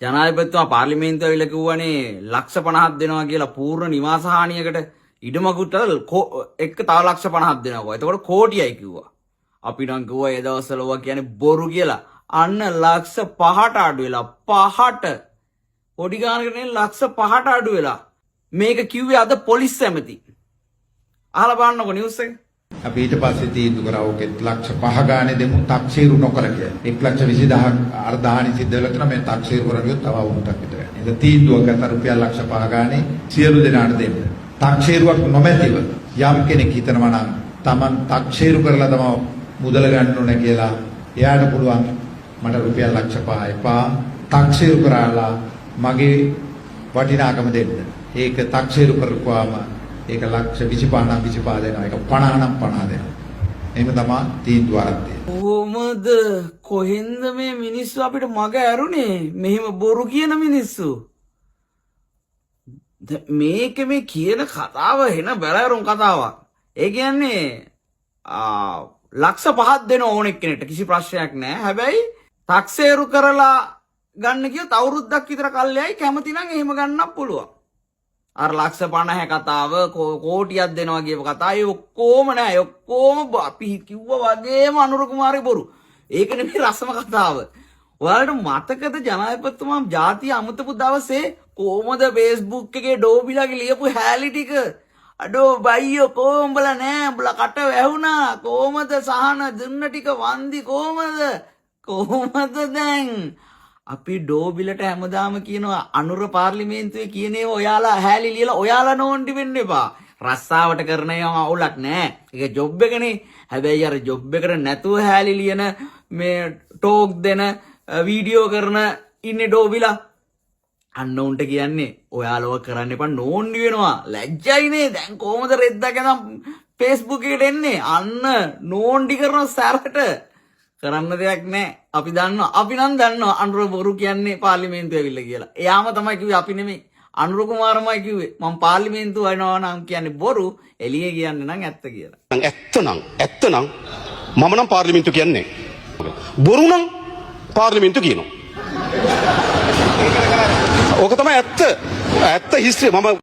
ජනාධිපතිතුමා පාර්ලිමේන්තුව ඇවිල්ලා කිව්වනේ ලක්ෂ 50ක් දෙනවා කියලා පූර්ණ නිවාස හානියකට ඉඩමකුට එක්ක තව ලක්ෂ 50ක් දෙනවා. එතකොට කෝටියයි කිව්වා. අපි නම් කිව්වා ඒ දවස්වල ඔවා කියන්නේ බොරු කියලා. අන්න ලක්ෂ 5ට අඩු වෙලා 5ට පොඩි ගානකට නේ ලක්ෂ 5ට අඩු වෙලා. මේක කිව්වේ අද පොලිස් ඇමති. අහලා බලන්නකො නිවුස් එක. අපි ඊට පස්සේ තීන්දුව කරා ඕකේ ලක්ෂ 5 ගානේ දෙමු තක්සේරු නොකර කියලා. 1,20,000 අර්ධහානි සිද්ධ වෙලා තියෙනවා මේ තක්සේරු කරගියොත් තව අවුරුද්දක් විතර යනවා. ඒක තීන්දුවක් ගත්ත රුපියල් ලක්ෂ 5 ගානේ සියලු දෙනාට දෙන්න. තක්සේරුවක් නොමැතිව යම් කෙනෙක් හිතනවා නම් Taman තක්සේරු කරලා තමයි මුදල ගන්න ඕනේ කියලා එයාට පුළුවන් මට රුපියල් ලක්ෂ 5 එපා තක්සේරු කරලා මගේ වටිනාකම දෙන්න. ඒක තක්සේරු කරපුවාම ඒක ලක්ෂ 25 දෙනවා. ඒක 50 දෙනවා. එහෙම තමයි තීන්දුව ආරම්භය. කොහොමද කොහෙන්ද මේ මිනිස්සු අපිට මග ඇරුනේ? මෙහෙම බොරු කියන මිනිස්සු. මේක මේ කියන කතාව එන බැලෑරුම් කතාවක්. ඒ කියන්නේ ලක්ෂ 5ක් දෙන ඕන එක්කෙනෙක්ට කිසි ප්‍රශ්නයක් නැහැ. හැබැයි තාක්සේරු කරලා ගන්න කියොත් අවුරුද්දක් විතර කල්යයි කැමති නම් එහෙම ගන්නත් පුළුවන්. අර ලක්ෂ 50 කතාව කෝටියක් දෙනවා කියව කතාව ඒ ඔක්කොම නෑ. ඔක්කොම අපි කිව්වා වගේම අනුර කුමාරේ බොරු. ඒක නෙමෙයි රසම කතාව. ඔයාලට මතකද ජනාධිපතිතුමා ජාතිය අමතපු දවසේ කොහමද Facebook එකේ ඩෝබිලාගේ ලියපු හැලි ටික අඩෝ බයියෝ කොඹලා නෑ උඹලා කට වැහුණා කොහමද සහන දුන්න ටික වන්දි කොහමද දැන් අපි ඩෝබිලට හැමදාම කියනවා අනුර පාර්ලිමේන්තුවේ කියන ඒවා ඔයාලා හැලි ලියලා ඔයාලා නෝන්ඩි වෙන්න එපා. රස්සාවට කරන ඒවා අවුලක් නෑ. ඒක ජොබ් එකනේ. හැබැයි අර ජොබ් එකට නැතුව හැලි ලියන මේ ටෝක් දෙන වීඩියෝ කරන ඉන්නේ ඩෝබිලා. අන්න උන්ට කියන්නේ ඔයාලව කරන්න එපා නෝන්ඩි වෙනවා. ලැජ්ජයිනේ. දැන් කොහමද රෙද්දාගෙන Facebook එකට එන්නේ? අන්න නෝන්ඩි කරන සැරට කරන්න දෙයක් නැහැ. අපි දන්නවා. අපි නම් දන්නවා අනුර බොරු කියන්නේ පාර්ලිමේන්තුව ඇවිල්ලා කියලා. එයාම තමයි කිව්වේ අපි නෙමෙයි. අනුර කුමාරමයි කිව්වේ. මම පාර්ලිමේන්තුව වෙනවා නම් කියන්නේ බොරු, එළියේ කියන්නේ නම් ඇත්ත කියලා. ඇත්ත නම් මම නම් පාර්ලිමේන්තුව කියන්නේ. බොරු නම් පාර්ලිමේන්තුව කියනවා. ඕක තමයි ඇත්ත. ඇත්ත හිස්ටරි මම